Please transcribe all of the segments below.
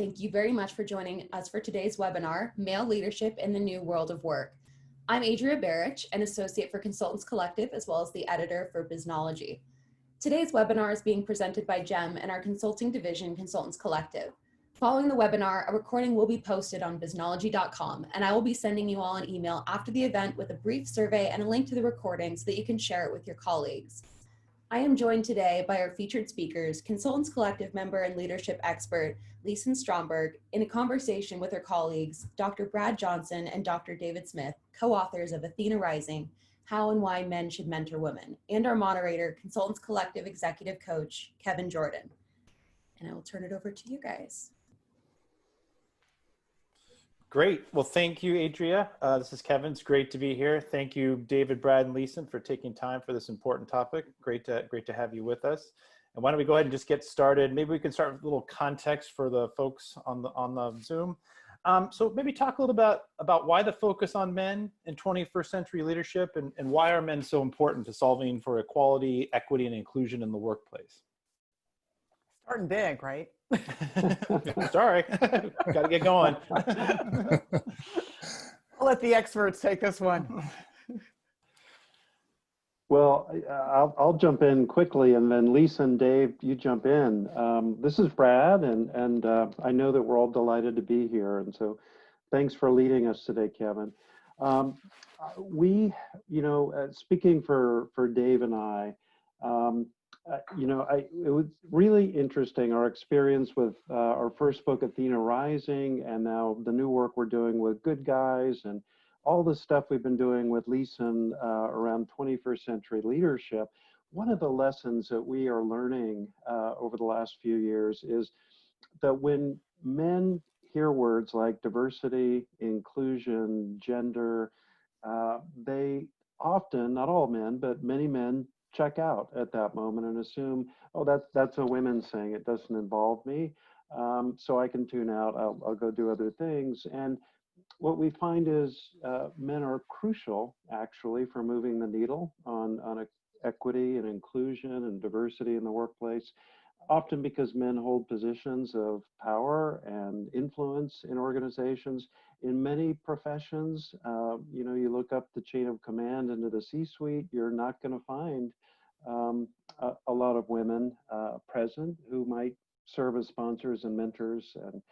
thank you very much for joining us for today's webinar, Male Leadership in the New World of Work. I'm Adria Barich, an associate for Consultants Collective, as well as the editor for Biznology. Today's webinar is being presented by Jem and our consulting division, Consultants Collective. Following the webinar, a recording will be posted on biznology.com, and I will be sending you all an email after the event with a brief survey and a link to the recording so that you can share it with your colleagues. I am joined today by our featured speakers, Consultants Collective member and leadership expert, Lisen Stromberg, in a conversation with her colleagues, Dr. Brad Johnson and Dr. David Smith, co-authors of Athena Rising, How and Why Men Should Mentor Women, and our moderator, Consultants Collective executive coach, Kevin Jordan. And I will turn it over to you guys. Great. Well, thank you, Adria. This is Kevin. It's great to be here. Thank you, David, Brad, and Lisen, for taking time for this important topic. Great to have you with us. And why don't we go ahead and just get started? Maybe we can start with a little context for the folks on the Zoom. So maybe talk a little about why the focus on men in 21st century leadership, and why are men so important to solving for equality, equity, and inclusion in the workplace? Starting big, right? Sorry, got to get going. I'll let the experts take this one. Well, I'll jump in quickly, and then Lisa and Dave, you jump in. This is Brad, and I know that we're all delighted to be here, and so thanks for leading us today, Kevin. Speaking for Dave and I, it was really interesting, our experience with our first book, Athena Rising, and now the new work we're doing with Good Guys, and all the stuff we've been doing with Lisen around 21st century leadership. One of the lessons that we are learning over the last few years is that when men hear words like diversity, inclusion, gender, they often, not all men, but many men, check out at that moment and assume, oh, that's a women saying, it doesn't involve me, so I can tune out, I'll go do other things. And what we find is men are crucial, actually, for moving the needle on equity and inclusion and diversity in the workplace, often because men hold positions of power and influence in organizations. In many professions, you look up the chain of command into the C-suite, you're not going to find a lot of women present who might serve as sponsors and mentors and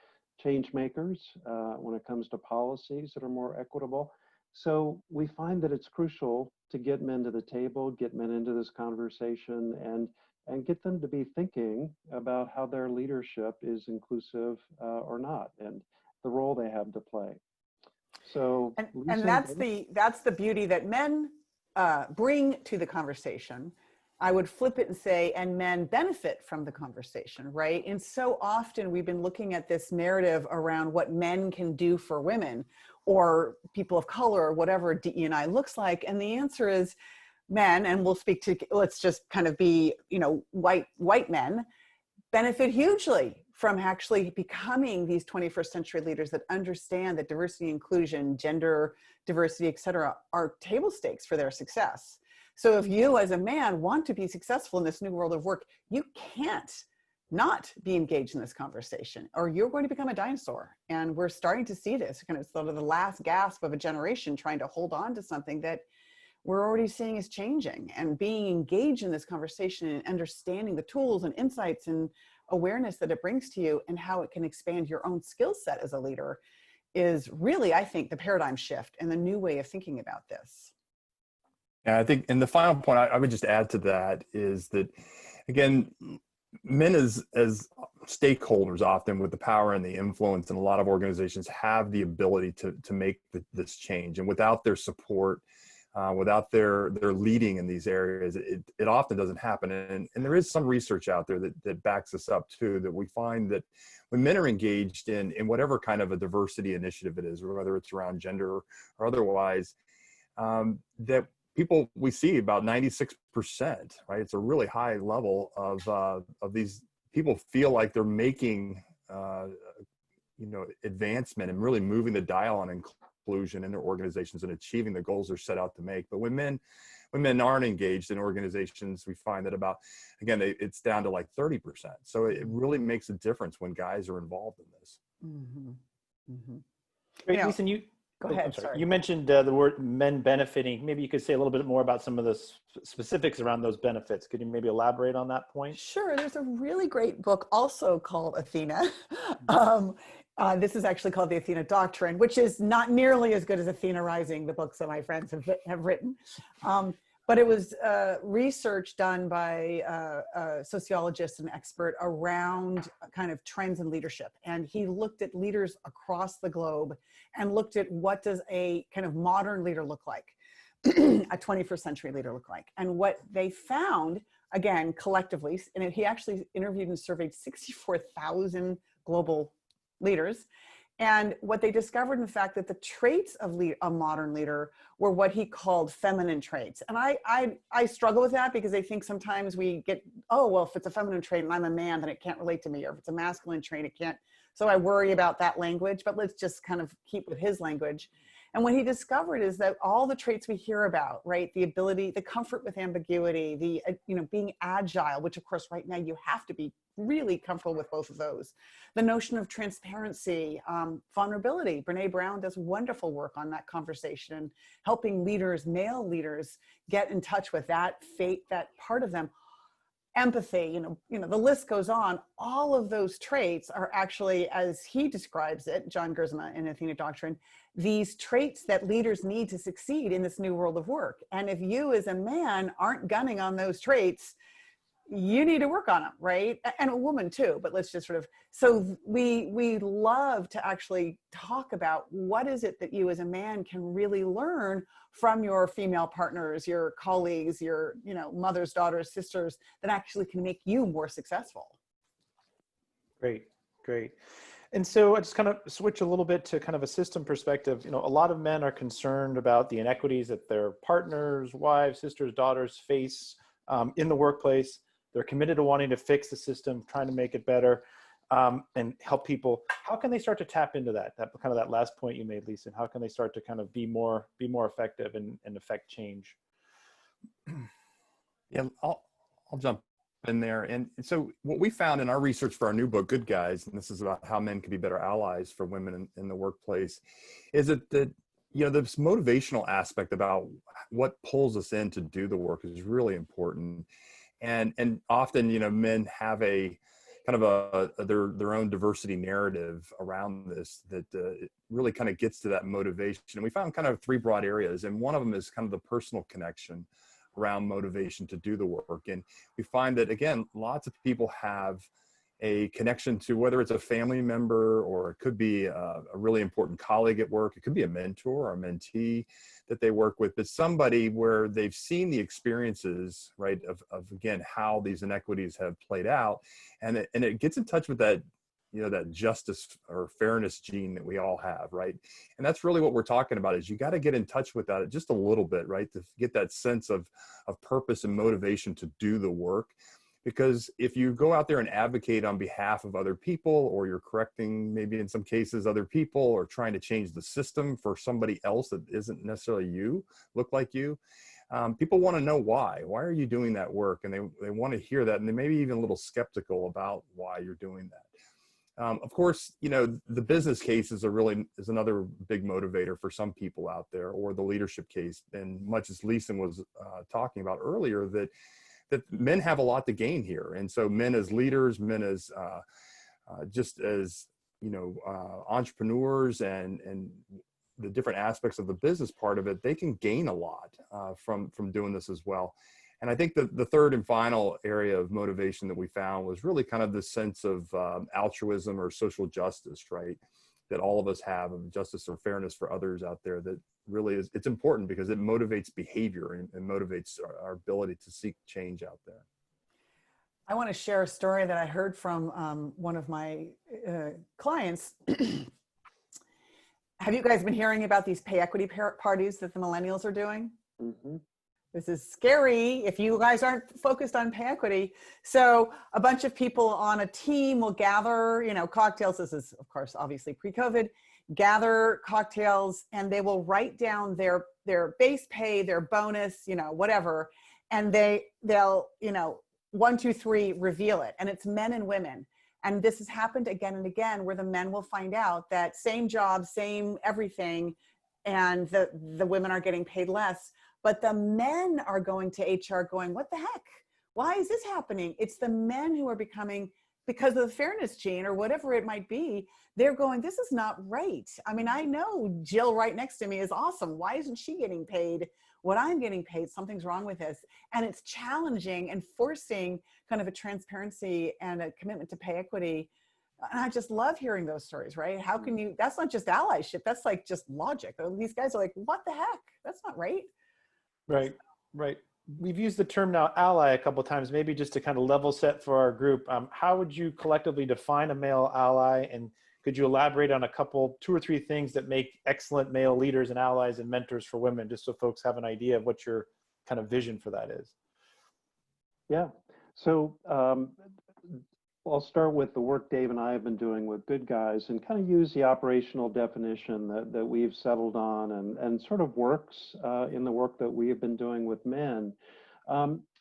change makers when it comes to policies that are more equitable. So we find that it's crucial to get men to the table, get men into this conversation, and get them to be thinking about how their leadership is inclusive or not, and the role they have to play. So, and that's the beauty that men bring to the conversation. I would flip it and say, and men benefit from the conversation, right? And so often we've been looking at this narrative around what men can do for women or people of color or whatever DE&I looks like. And the answer is men, and we'll speak to, let's just kind of be, white men, benefit hugely from actually becoming these 21st century leaders that understand that diversity, inclusion, gender diversity, et cetera, are table stakes for their success. So if you as a man want to be successful in this new world of work, you can't not be engaged in this conversation, or you're going to become a dinosaur. And we're starting to see this kind of sort of the last gasp of a generation trying to hold on to something that we're already seeing is changing. And being engaged in this conversation and understanding the tools and insights and awareness that it brings to you and how it can expand your own skill set as a leader is really, I think, the paradigm shift and the new way of thinking about this. Yeah, I think, and the final point I would just add to that is that, again, men as stakeholders often with the power and the influence in a lot of organizations have the ability to make this change. And without their support, without their leading in these areas, it often doesn't happen. And there is some research out there that backs us up too, that we find that when men are engaged in whatever kind of a diversity initiative it is, whether it's around gender or otherwise, that we see about 96%, right? It's a really high level of these people feel like they're making, advancement and really moving the dial on inclusion in their organizations and achieving the goals they're set out to make. But when men when men aren't engaged in organizations, we find that it's down to like 30%. So it really makes a difference when guys are involved in this. Mm-hmm. Mm-hmm. Great, Lisen, Go ahead. I'm sorry. Sorry. You mentioned the word men benefiting. Maybe you could say a little bit more about some of the specifics around those benefits. Could you maybe elaborate on that point? Sure. There's a really great book also called Athena. This is actually called the Athena Doctrine, which is not nearly as good as Athena Rising, the books that my friends have written. But it was research done by a sociologist and expert around kind of trends in leadership. And he looked at leaders across the globe and looked at what does a kind of modern leader look like, a 21st century leader look like. And what they found, again, collectively, and he actually interviewed and surveyed 64,000 global leaders. And what they discovered, in fact, that the traits of a modern leader were what he called feminine traits. And I struggle with that because I think sometimes we get, oh, well, if it's a feminine trait and I'm a man, then it can't relate to me. Or if it's a masculine trait, it can't. So I worry about that language, but let's just kind of keep with his language. And what he discovered is that all the traits we hear about, right? The ability, the comfort with ambiguity, the, being agile, which of course right now you have to be really comfortable with both of those. The notion of transparency, vulnerability. Brene Brown does wonderful work on that conversation and helping leaders, male leaders, get in touch with that fate, that part of them. Empathy, the list goes on. All of those traits are actually, as he describes it, John Gersma in Athena Doctrine, these traits that leaders need to succeed in this new world of work. And if you as a man aren't gunning on those traits, you need to work on them, right? And a woman too, but let's just sort of, so we love to actually talk about what is it that you as a man can really learn from your female partners, your colleagues, your, mothers, daughters, sisters, that actually can make you more successful. Great. And so I just kind of switch a little bit to kind of a system perspective. A lot of men are concerned about the inequities that their partners, wives, sisters, daughters face in the workplace. They're committed to wanting to fix the system, trying to make it better, and help people. How can they start to tap into that kind of that last point you made, Lisa? How can they start to kind of be more effective and affect change? Yeah, I'll jump in there. And so what we found in our research for our new book, Good Guys, and this is about how men can be better allies for women in the workplace, is that this motivational aspect about what pulls us in to do the work is really important. And often, men have a kind of their own diversity narrative around this that it really kind of gets to that motivation. And we found kind of three broad areas, and one of them is kind of the personal connection around motivation to do the work. And we find that, again, lots of people have a connection to, whether it's a family member or it could be a really important colleague at work, it could be a mentor or a mentee that they work with, but somebody where they've seen the experiences, right, of again, how these inequities have played out. And it gets in touch with that, that justice or fairness gene that we all have, right? And that's really what we're talking about, is you got to get in touch with that just a little bit, right? To get that sense of purpose and motivation to do the work. Because if you go out there and advocate on behalf of other people, or you're correcting maybe in some cases other people, or trying to change the system for somebody else that isn't necessarily you, look like you, people want to know why. Why are you doing that work? And they want to hear that, and they may be even a little skeptical about why you're doing that. Of course, the business case is another big motivator for some people out there, or the leadership case. And much as Lisen was talking about earlier, that men have a lot to gain here. And so men as leaders, men as just as, entrepreneurs and the different aspects of the business part of it, they can gain a lot from doing this as well. And I think the third and final area of motivation that we found was really kind of this sense of altruism or social justice, right? That all of us have, of justice or fairness for others out there, that really it's important because it motivates behavior and motivates our ability to seek change out there. I want to share a story that I heard from one of my clients. Have you guys been hearing about these pay equity parties that the millennials are doing? Mm-hmm. This is scary if you guys aren't focused on pay equity. So a bunch of people on a team will gather, cocktails. This is, of course, obviously pre-COVID, gather cocktails, and they will write down their base pay, their bonus, whatever. And they'll, 1, 2, 3, reveal it. And it's men and women. And this has happened again and again, where the men will find out that same job, same everything, and the women are getting paid less. But the men are going to HR going, what the heck? Why is this happening? It's the men who are becoming, because of the fairness gene or whatever it might be, they're going, this is not right. I mean, I know Jill right next to me is awesome. Why isn't she getting paid what I'm getting paid? Something's wrong with this. And it's challenging and forcing kind of a transparency and a commitment to pay equity. And I just love hearing those stories, right? How can you, that's not just allyship, that's like just logic. These guys are like, what the heck? That's not right. Right, right. We've used the term now ally a couple of times, maybe just to kind of level set for our group. How would you collectively define a male ally? And could you elaborate on 2 or 3 things that make excellent male leaders and allies and mentors for women, just so folks have an idea of what your kind of vision for that is? Yeah. So I'll start with the work Dave and I have been doing with Good Guys and kind of use the operational definition that we've settled on and sort of works in the work that we have been doing with men.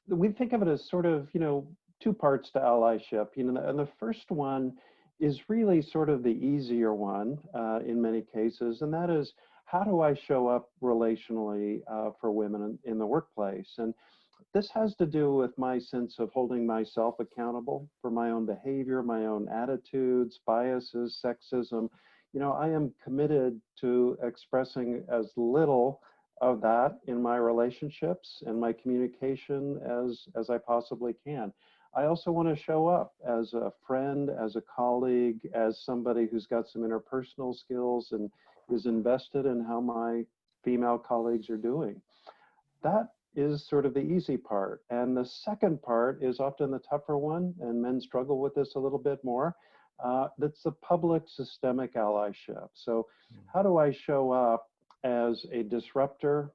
We think of it as sort of, 2 parts to allyship. And the first one is really sort of the easier one in many cases, and that is, how do I show up relationally for women in the workplace? And this has to do with my sense of holding myself accountable for my own behavior, my own attitudes, biases, sexism. I am committed to expressing as little of that in my relationships and my communication as I possibly can. I also want to show up as a friend, as a colleague, as somebody who's got some interpersonal skills and is invested in how my female colleagues are doing. That is sort of the easy part. And the second part is often the tougher one, and men struggle with this a little bit more. That's the public systemic allyship. So how do I show up as a disruptor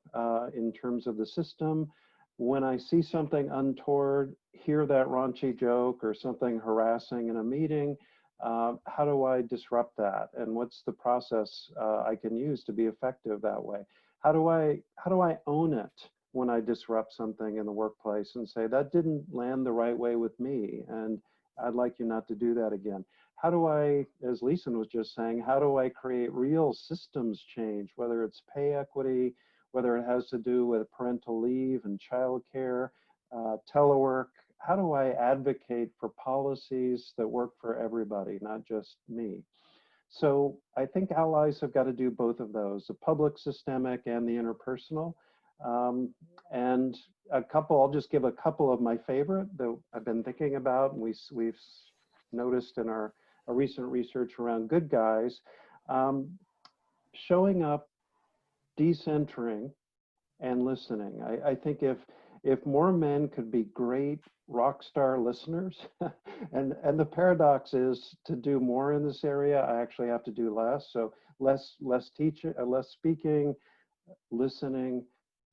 in terms of the system? When I see something untoward, hear that raunchy joke or something harassing in a meeting, how do I disrupt that? And what's the process I can use to be effective that way? How do I own it when I disrupt something in the workplace and say, that didn't land the right way with me, and I'd like you not to do that again? How do I, as Lisen was just saying, how do I create real systems change, whether it's pay equity, whether it has to do with parental leave and childcare, telework? How do I advocate for policies that work for everybody, not just me? So I think allies have got to do both of those, the public systemic and the interpersonal. And I'll just give a couple of my favorite that I've been thinking about, and we've noticed in our recent research around Good Guys. Showing up, decentering, and listening. I think if more men could be great rock star listeners, and the paradox is, to do more in this area, I actually have to do less. So less teaching, less speaking, listening,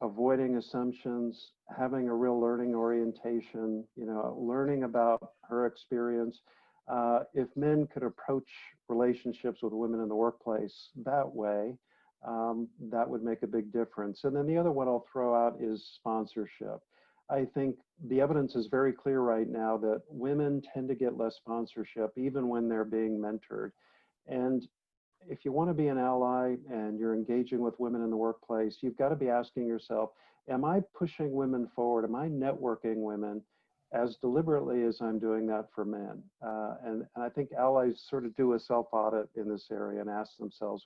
avoiding assumptions, having a real learning orientation, learning about her experience. If men could approach relationships with women in the workplace that way, that would make a big difference. And then the other one I'll throw out is sponsorship. I think the evidence is very clear right now that women tend to get less sponsorship even when they're being mentored. And if you want to be an ally and you're engaging with women in the workplace, you've got to be asking yourself, am I pushing women forward? Am I networking women as deliberately as I'm doing that for men? And I think allies sort of do a self-audit in this area and ask themselves,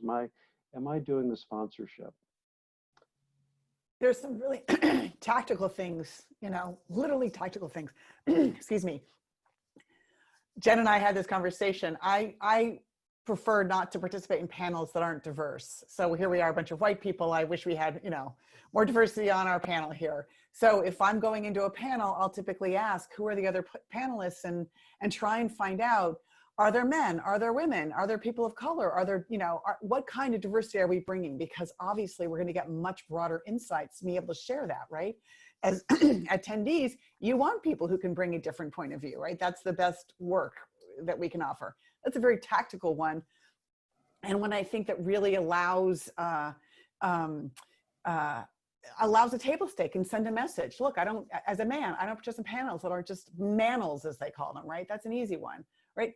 am I doing the sponsorship? There's some really tactical things, literally tactical things. Excuse me. Jen and I had this conversation. I prefer not to participate in panels that aren't diverse. So here we are, a bunch of white people. I wish we had, more diversity on our panel here. So if I'm going into a panel, I'll typically ask, who are the other panelists, and try and find out, are there men? Are there women? Are there people of color? Are there, what kind of diversity are we bringing? Because obviously we're going to get much broader insights to be able to share that, right? as attendees, you want people who can bring a different point of view, right? That's the best work that we can offer. That's a very tactical one. And one I think that really allows allows a table stake and send a message. Look, as a man, I don't participate in panels that are just manels, as they call them, right? That's an easy one, right?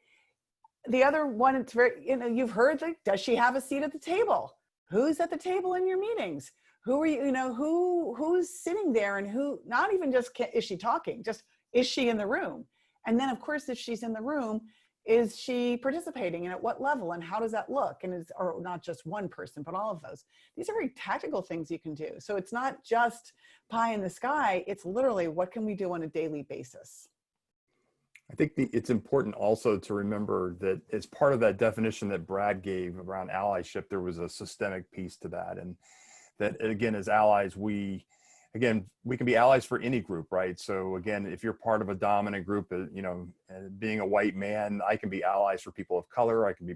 The other one, it's very, you've heard, like, does she have a seat at the table? Who's at the table in your meetings? Who are you, who's sitting there, and who, not even just is she talking, just is she in the room? And then of course, if she's in the room, is she participating, and at what level, and how does that look? And or not just one person, but all of those. These are very tactical things you can do. So it's not just pie in the sky, it's literally what can we do on a daily basis? I think it's important also to remember that as part of that definition that Brad gave around allyship, there was a systemic piece to that. And that, again, as allies, we can be allies for any group, right? So again, if you're part of a dominant group, being a white man, I can be allies for people of color. I can be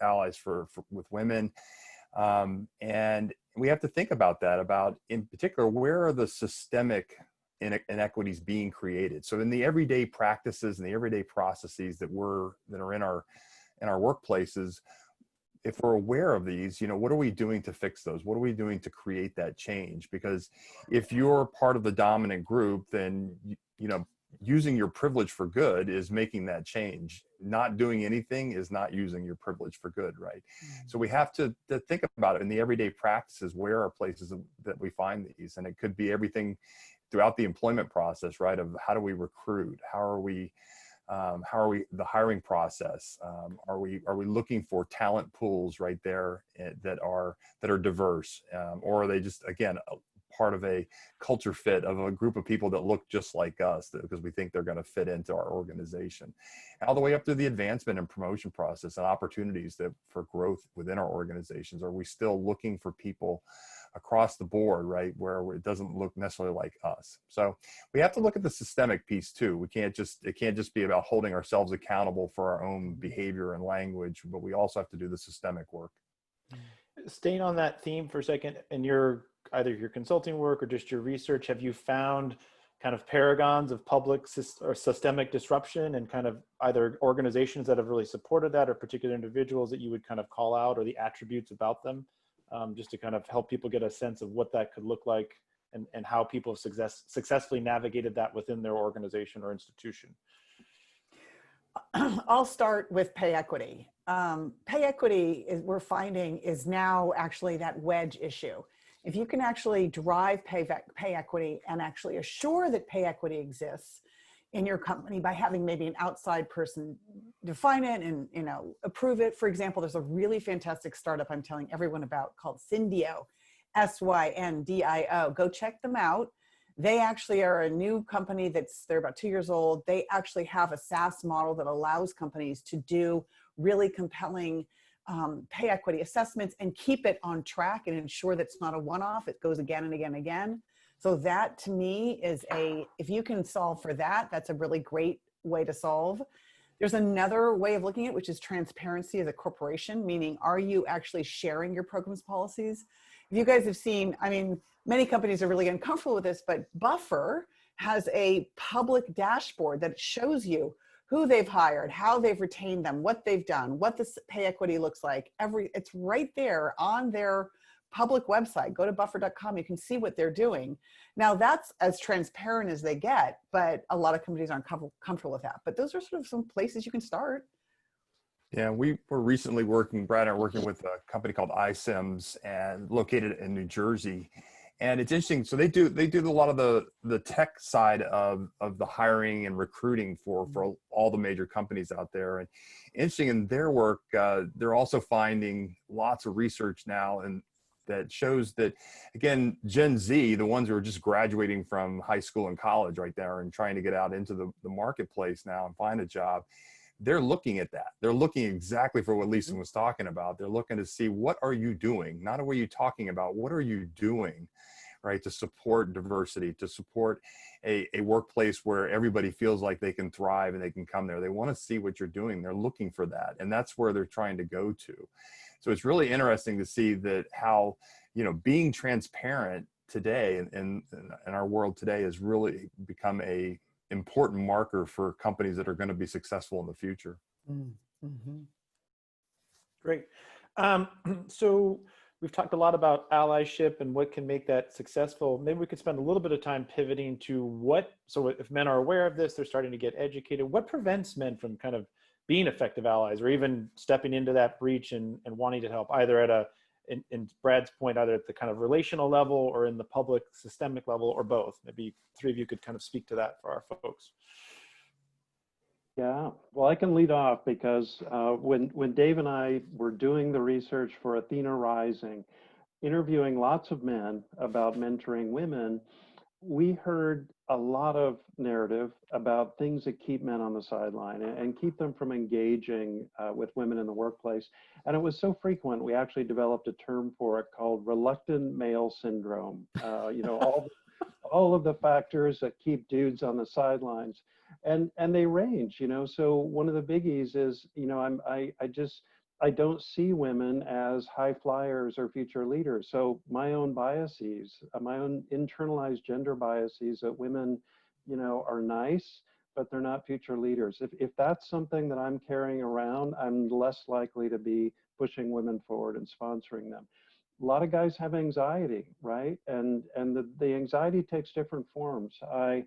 allies with women. And we have to think about that, about in particular, where are the systemic inequities being created? So in the everyday practices and the everyday processes that are in our workplaces, if we're aware of these, what are we doing to fix those? What are we doing to create that change? Because if you're part of the dominant group, then, using your privilege for good is making that change. Not doing anything is not using your privilege for good, right? So we have to think about it in the everyday practices. Where are places that we find these? And it could be everything throughout the employment process, right? Of how do we recruit? How are we the hiring process? Are we looking for talent pools right there that are diverse, or are they just, again, part of a culture fit of a group of people that look just like us because we think they're going to fit into our organization? All the way up to the advancement and promotion process and opportunities for growth within our organizations. Are we still looking for people across the board, right, where it doesn't look necessarily like us? So we have to look at the systemic piece too. It can't just be about holding ourselves accountable for our own behavior and language, but we also have to do the systemic work. Staying on that theme for a second, in either your consulting work or just your research, have you found kind of paragons of public or systemic disruption, and kind of either organizations that have really supported that, or particular individuals that you would kind of call out, or the attributes about them? Just to kind of help people get a sense of what that could look like, and how people have successfully navigated that within their organization or institution. I'll start with pay equity. Pay equity, we're finding, is now actually that wedge issue. If you can actually drive pay equity and actually assure that pay equity exists in your company by having maybe an outside person define it and approve it. For example, there's a really fantastic startup I'm telling everyone about called Syndio, SYNDIO. Go check them out. They actually are a new company they're about 2 years old. They actually have a SaaS model that allows companies to do really compelling pay equity assessments and keep it on track and ensure that it's not a one-off, it goes again and again and again. So that, to me, is if you can solve for that, that's a really great way to solve. There's another way of looking at it, which is transparency as a corporation, meaning, are you actually sharing your programs policies? If you guys have seen, many companies are really uncomfortable with this, but Buffer has a public dashboard that shows you who they've hired, how they've retained them, what they've done, what this pay equity looks like. It's right there on their public website. Go to buffer.com, you can see what they're doing. Now that's as transparent as they get, but a lot of companies aren't comfortable with that. But those are sort of some places you can start. Yeah, we were recently Brad and I are working with a company called iSIMS, and located in New Jersey. And it's interesting. So they do a lot of the tech side of the hiring and recruiting for all the major companies out there. And interesting, in their work, they're also finding lots of research now and that shows that, again, Gen Z, the ones who are just graduating from high school and college right there and trying to get out into the marketplace now and find a job, they're looking at that. They're looking exactly for what Lisen was talking about. They're looking to see, what are you doing? Not what are you talking about, what are you doing, right, to support diversity, to support a workplace where everybody feels like they can thrive and they can come there. They want to see what you're doing. They're looking for that. And that's where they're trying to go to. So it's really interesting to see that how, being transparent today and in our world today has really become a important marker for companies that are going to be successful in the future. Mm-hmm. Great. So we've talked a lot about allyship and what can make that successful. Maybe we could spend a little bit of time pivoting to so if men are aware of this, they're starting to get educated, what prevents men from kind of being effective allies or even stepping into that breach and wanting to help either at in Brad's point, either at the kind of relational level or in the public systemic level or both? Maybe three of you could kind of speak to that for our folks. Yeah, well, I can lead off because when Dave and I were doing the research for Athena Rising, interviewing lots of men about mentoring women, we heard a lot of narrative about things that keep men on the sideline and keep them from engaging with women in the workplace. And it was so frequent, we actually developed a term for it called reluctant male syndrome. All of the factors that keep dudes on the sidelines. And they range, so one of the biggies is, I don't see women as high flyers or future leaders. So my own biases, my own internalized gender biases that women, are nice, but they're not future leaders. If that's something that I'm carrying around, I'm less likely to be pushing women forward and sponsoring them. A lot of guys have anxiety, right? And the anxiety takes different forms. I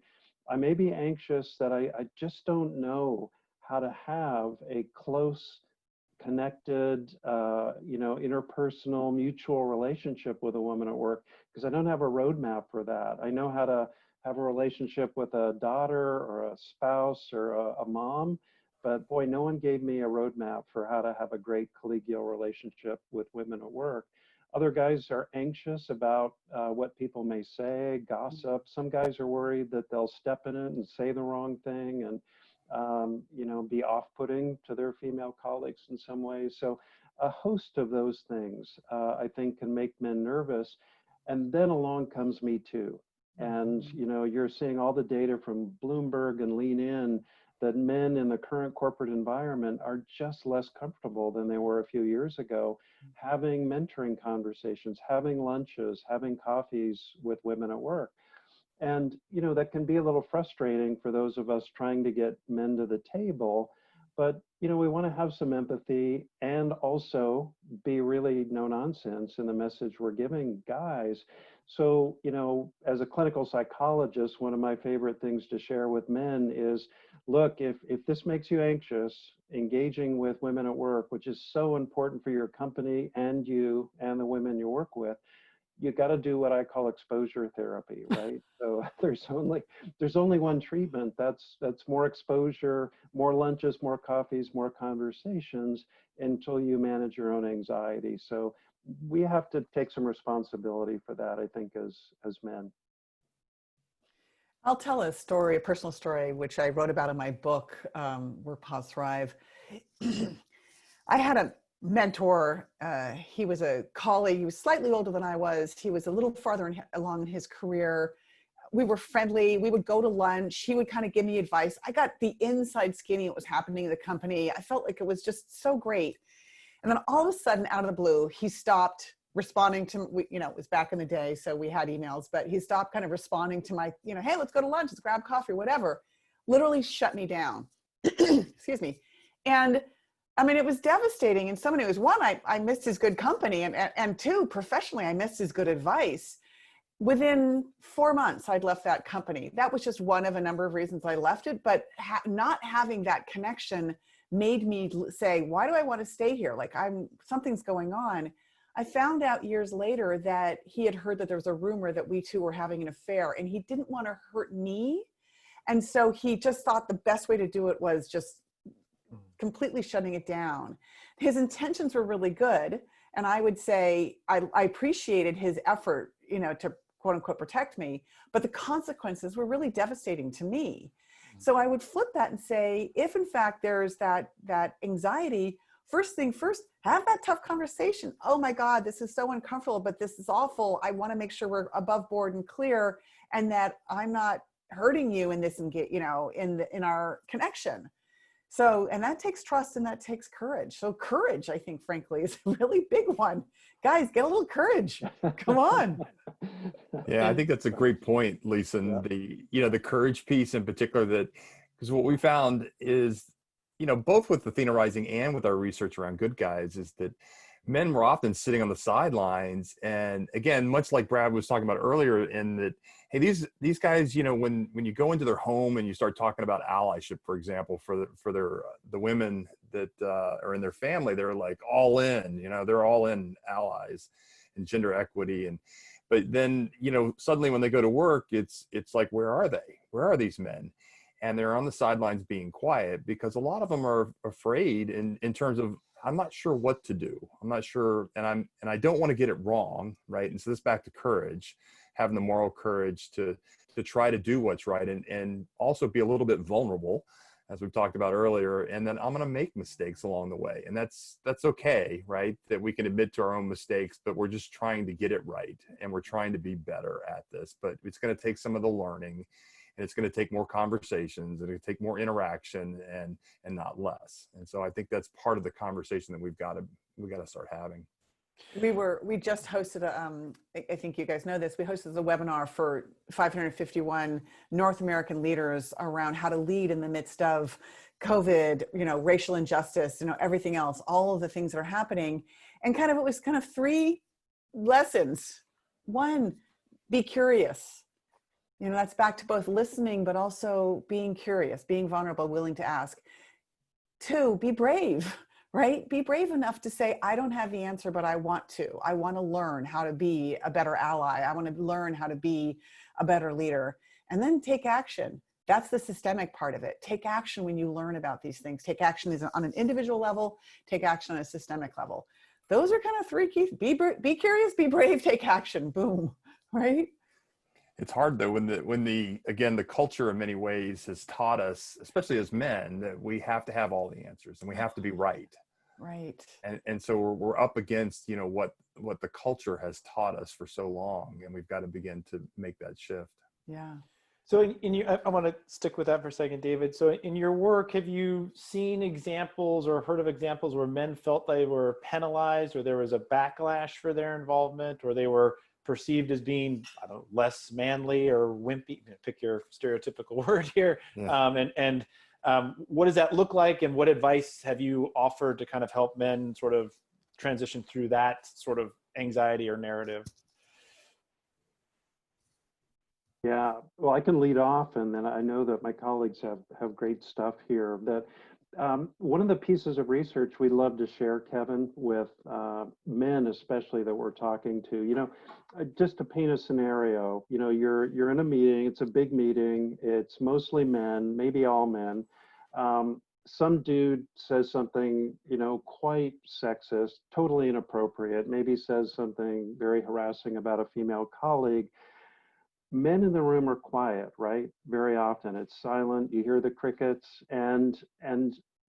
may be anxious that I just don't know how to have a close, connected, interpersonal, mutual relationship with a woman at work because I don't have a roadmap for that. I know how to have a relationship with a daughter or a spouse or a mom, but boy, no one gave me a roadmap for how to have a great collegial relationship with women at work. Other guys are anxious about what people may say, gossip. Some guys are worried that they'll step in it and say the wrong thing and, be off-putting to their female colleagues in some ways. So a host of those things, I think, can make men nervous. And then along comes MeToo. And, you're seeing all the data from Bloomberg and Lean In that men in the current corporate environment are just less comfortable than they were a few years ago, having mentoring conversations, having lunches, having coffees with women at work. And, that can be a little frustrating for those of us trying to get men to the table. But, we want to have some empathy and also be really no nonsense in the message we're giving guys. So, as a clinical psychologist, one of my favorite things to share with men is, look, if this makes you anxious, engaging with women at work, which is so important for your company and you and the women you work with, you got to do what I call exposure therapy, right? So there's only one treatment. That's more exposure, more lunches, more coffees, more conversations until you manage your own anxiety. So we have to take some responsibility for that, I think, as men. I'll tell a story, a personal story, which I wrote about in my book, Work, Pause, Thrive. I had a mentor. He was a colleague. He was slightly older than I was. He was a little farther along in his career. We were friendly. We would go to lunch. He would kind of give me advice. I got the inside skinny what was happening in the company. I felt like it was just so great. And then all of a sudden, out of the blue, he stopped responding to, it was back in the day, so we had emails, but he stopped kind of responding to my, hey, let's go to lunch, let's grab coffee, whatever. Literally shut me down. Excuse me. And I mean, it was devastating in so many ways. One, I missed his good company, and two, professionally, I missed his good advice. Within 4 months, I'd left that company. That was just one of a number of reasons I left it, but not having that connection made me say, why do I want to stay here? Like something's going on. I found out years later that he had heard that there was a rumor that we two were having an affair, and he didn't want to hurt me. And so he just thought the best way to do it was just completely shutting it down. His intentions were really good. And I would say I appreciated his effort, to quote unquote protect me, but the consequences were really devastating to me. So I would flip that and say, if in fact there's that anxiety, first thing first, have that tough conversation. Oh my God, this is so uncomfortable, but this is awful. I want to make sure we're above board and clear, and that I'm not hurting you in this, in our connection. So, and that takes trust and that takes courage. So courage, I think, frankly, is a really big one. Guys, get a little courage. Come on. Yeah, I think that's a great point, Lisa. And the courage piece in particular, that because what we found is, both with Athena Rising and with our research around good guys, is that men were often sitting on the sidelines. And again, much like Brad was talking about earlier, in that, hey, these guys, when you go into their home and you start talking about allyship, for example, for the women that are in their family, they're like all in, they're all in allies and gender equity. But then, suddenly when they go to work, it's like, where are they? Where are these men? And they're on the sidelines being quiet, because a lot of them are afraid in terms of, I'm not sure what to do. I'm not sure. And I don't want to get it wrong. Right. And so this back to courage, having the moral courage to try to do what's right, and also be a little bit vulnerable, as we've talked about earlier. And then I'm going to make mistakes along the way. And that's okay, right? That we can admit to our own mistakes, but we're just trying to get it right. And we're trying to be better at this, but it's going to take some of the learning, and it's going to take more conversations, and it's going to take more interaction, and not less. And so I think that's part of the conversation that we got to start having. We just hosted I think you guys know this, we hosted a webinar for 551 North American leaders around how to lead in the midst of COVID, racial injustice, everything else, all of the things that are happening. And it was kind of 3 lessons. 1, be curious. That's back to both listening, but also being curious, being vulnerable, willing to ask. 2, be brave. Right? Be brave enough to say, I don't have the answer, but I want to. I want to learn how to be a better ally. I want to learn how to be a better leader. And then take action. That's the systemic part of it. Take action when you learn about these things. Take action on an individual level. Take action on a systemic level. Those are kind of 3 keys. Be curious, be brave, take action. Boom. Right? It's hard though, when the culture in many ways has taught us, especially as men, that we have to have all the answers and we have to be right. Right. And so we're up against, what the culture has taught us for so long, and we've got to begin to make that shift. Yeah. So I want to stick with that for a second, David. So in your work, have you seen examples or heard of examples where men felt they were penalized, or there was a backlash for their involvement, or they were perceived as being, less manly or wimpy, pick your stereotypical word here. Yeah. What does that look like, and what advice have you offered to kind of help men sort of transition through that sort of anxiety or narrative? Yeah, well, I can lead off, and then I know that my colleagues have great stuff here. That one of the pieces of research we love to share, Kevin, with men especially that we're talking to. Just to paint a scenario, you're in a meeting. It's a big meeting. It's mostly men, maybe all men. Some dude says something, quite sexist, totally inappropriate. Maybe says something very harassing about a female colleague. Men in the room are quiet, right? Very often it's silent. You hear the crickets, and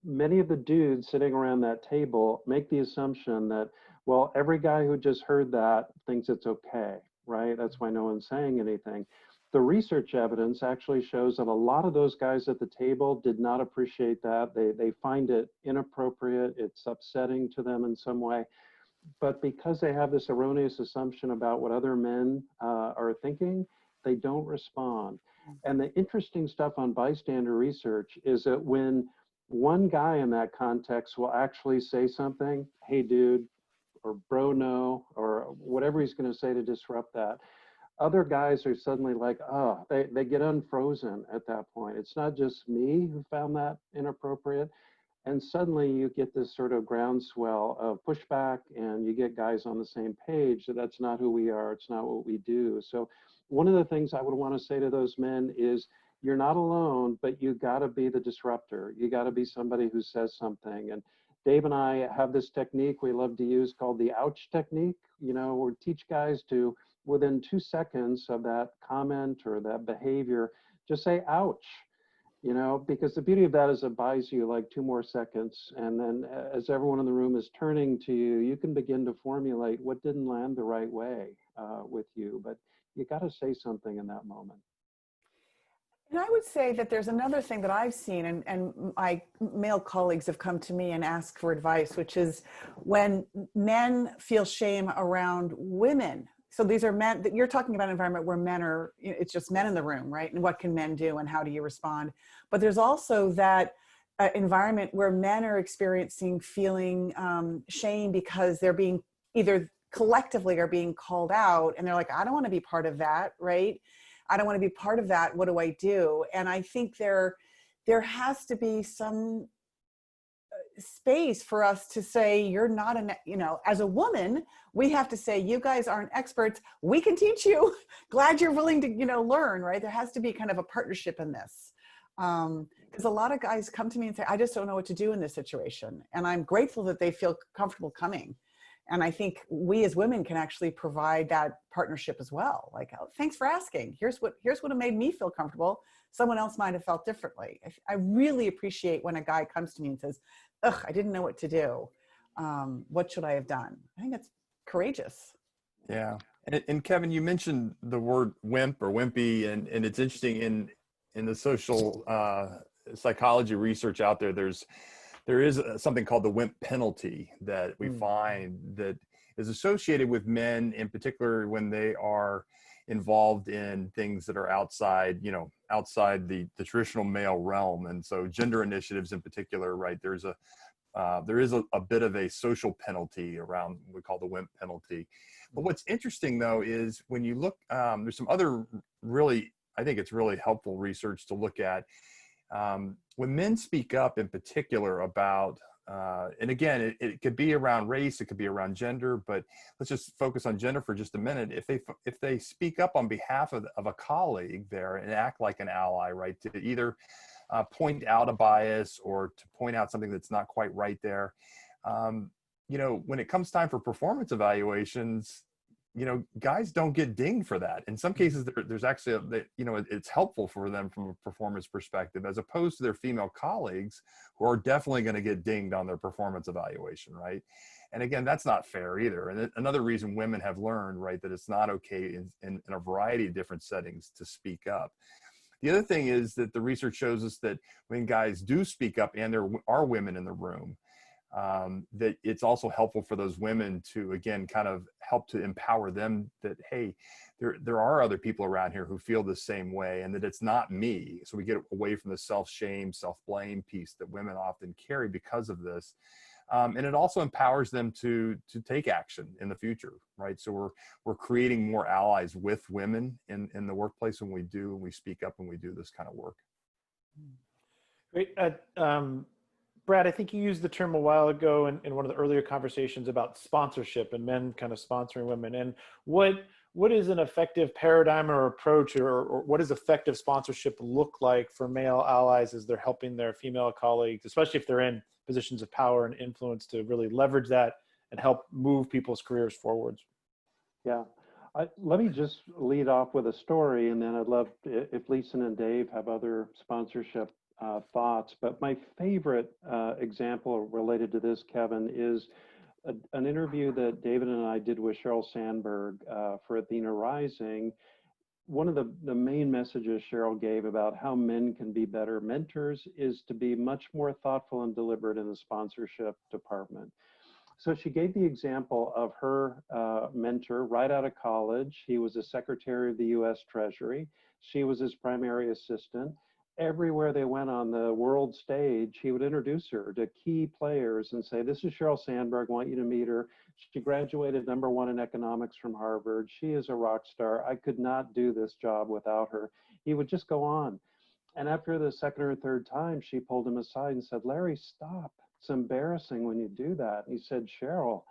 many of the dudes sitting around that table make the assumption that, well, every guy who just heard that thinks it's okay, right? That's why no one's saying anything. The research evidence actually shows that a lot of those guys at the table did not appreciate that. They find it inappropriate. It's upsetting to them in some way. But because they have this erroneous assumption about what other men are thinking, they don't respond. And the interesting stuff on bystander research is that when one guy in that context will actually say something, hey dude, or bro no, or whatever he's going to say to disrupt that, other guys are suddenly like, oh, they get unfrozen at that point. It's not just me who found that inappropriate. And suddenly you get this sort of groundswell of pushback, and you get guys on the same page that that's not who we are, it's not what we do. So one of the things I would want to say to those men is, you're not alone, but you got to be the disruptor. You got to be somebody who says something. And Dave and I have this technique we love to use called the ouch technique. We teach guys to, within 2 seconds of that comment or that behavior, just say ouch. Because the beauty of that is it buys you like 2 more seconds. And then as everyone in the room is turning to you, you can begin to formulate what didn't land the right way with you. But you got to say something in that moment. And I would say that there's another thing that I've seen, and my male colleagues have come to me and asked for advice, which is when men feel shame around women. So these are men that you're talking about, an environment where men are, it's just men in the room, right? And what can men do and how do you respond? But there's also that environment where men are experiencing feeling shame because they're being either collectively are being called out and they're like, I don't want to be part of that, right? I don't want to be part of that. What do I do? And I think there has to be some space for us to say, you're not an, as a woman, we have to say, you guys aren't experts. We can teach you. Glad you're willing to, learn, right? There has to be kind of a partnership in this. Because a lot of guys come to me and say, I just don't know what to do in this situation. And I'm grateful that they feel comfortable coming. And I think we as women can actually provide that partnership as well. Like, oh, thanks for asking. Here's what made me feel comfortable. Someone else might have felt differently. I really appreciate when a guy comes to me and says, ugh, I didn't know what to do. What should I have done? I think that's courageous. Yeah. And Kevin, you mentioned the word wimp or wimpy, and it's interesting in the social psychology research out there, there is something called the wimp penalty that we find that is associated with men, in particular when they are involved in things that are outside the traditional male realm. And so gender initiatives in particular, right, there is a bit of a social penalty around what we call the wimp penalty. But what's interesting though is when you look, there's some other I think it's really helpful research to look at. When men speak up in particular about, and again, it could be around race, it could be around gender, but let's just focus on gender for just a minute. If they speak up on behalf of a colleague there and act like an ally, right, to either point out a bias or to point out something that's not quite right there, when it comes time for performance evaluations, guys don't get dinged for that. In some cases, there's actually, it's helpful for them from a performance perspective, as opposed to their female colleagues who are definitely going to get dinged on their performance evaluation, right? And again, that's not fair either. And another reason women have learned, right, that it's not okay in a variety of different settings to speak up. The other thing is that the research shows us that when guys do speak up, and there are women in the room, that it's also helpful for those women to, again, kind of help to empower them that, hey, there are other people around here who feel the same way, and that it's not me. So we get away from the self-shame, self-blame piece that women often carry because of this. And it also empowers them to take action in the future, right? So we're creating more allies with women in the workplace when we speak up and we do this kind of work. Great. Brad, I think you used the term a while ago in one of the earlier conversations about sponsorship and men kind of sponsoring women. And what is an effective paradigm or approach, or what does effective sponsorship look like for male allies as they're helping their female colleagues, especially if they're in positions of power and influence, to really leverage that and help move people's careers forwards? Yeah. Let me just lead off with a story, and then I'd love if Lisen and Dave have other sponsorship thoughts. But my favorite example related to this, Kevin, is an interview that David and I did with Sheryl Sandberg for Athena Rising. One of the main messages Sheryl gave about how men can be better mentors is to be much more thoughtful and deliberate in the sponsorship department. So she gave the example of her mentor right out of college. He was a secretary of the U.S. Treasury. She was his primary assistant. Everywhere they went on the world stage, he would introduce her to key players and say, this is Sheryl Sandberg, I want you to meet her. She graduated #1 in economics from Harvard. She is a rock star. I could not do this job without her. He would just go on. And after the second or third time, she pulled him aside and said, Larry, stop. It's embarrassing when you do that. And he said, Sheryl,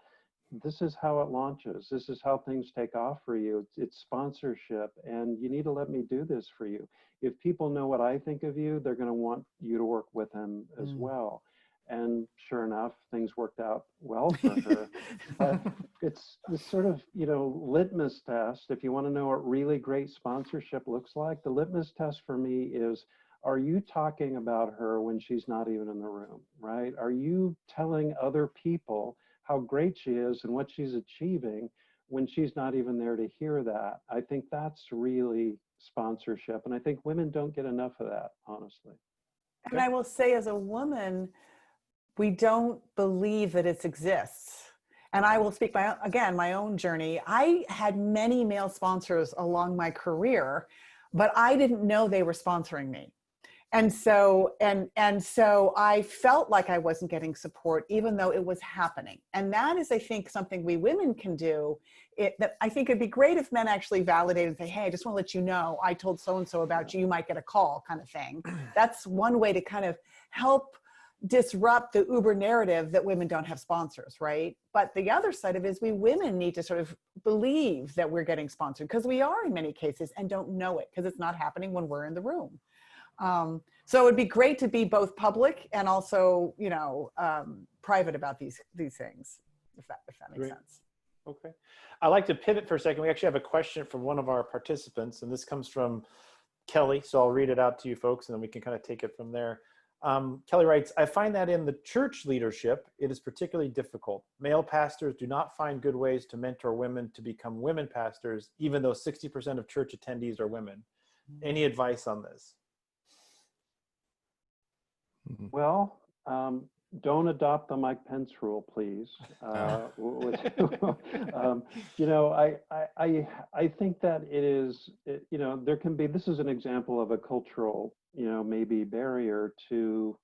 this is how it launches. This is how things take off for you. It's sponsorship, and you need to let me do this for you. If people know what I think of you, they're going to want you to work with them as well. And sure enough, things worked out well for her. But it's this sort of, litmus test. If you want to know what really great sponsorship looks like, the litmus test for me is, are you talking about her when she's not even in the room, right? Are you telling other people how great she is and what she's achieving when she's not even there to hear that? I think that's really sponsorship. And I think women don't get enough of that, honestly. And I will say, as a woman, we don't believe that it exists. And I will speak my own journey. I had many male sponsors along my career, but I didn't know they were sponsoring me. And so I felt like I wasn't getting support, even though it was happening. And that is, I think, something we women can do. That I think it'd be great if men actually validate and say, hey, I just want to let you know, I told so-and-so about you, you might get a call, kind of thing. That's one way to kind of help disrupt the Uber narrative that women don't have sponsors, right? But the other side of it is we women need to sort of believe that we're getting sponsored, because we are in many cases, and don't know it because it's not happening when we're in the room. So it would be great to be both public and also, private about these things, if that makes sense. Okay. I'd like to pivot for a second. We actually have a question from one of our participants, and this comes from Kelly. So I'll read it out to you folks, and then we can kind of take it from there. Kelly writes, I find that in the church leadership, it is particularly difficult. Male pastors do not find good ways to mentor women to become women pastors, even though 60% of church attendees are women. Any advice on this? Well, don't adopt the Mike Pence rule, please. I think that it is, there can be, this is an example of a cultural, maybe barrier to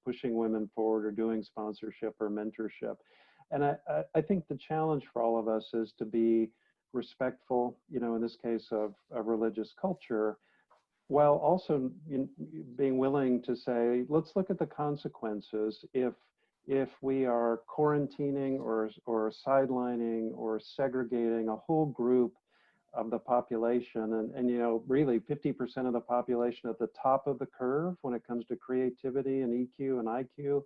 pushing women forward or doing sponsorship or mentorship. And I think the challenge for all of us is to be respectful, in this case of religious culture, while also being willing to say, let's look at the consequences if we are quarantining or sidelining or segregating a whole group of the population, and really 50% of the population at the top of the curve when it comes to creativity and EQ and IQ,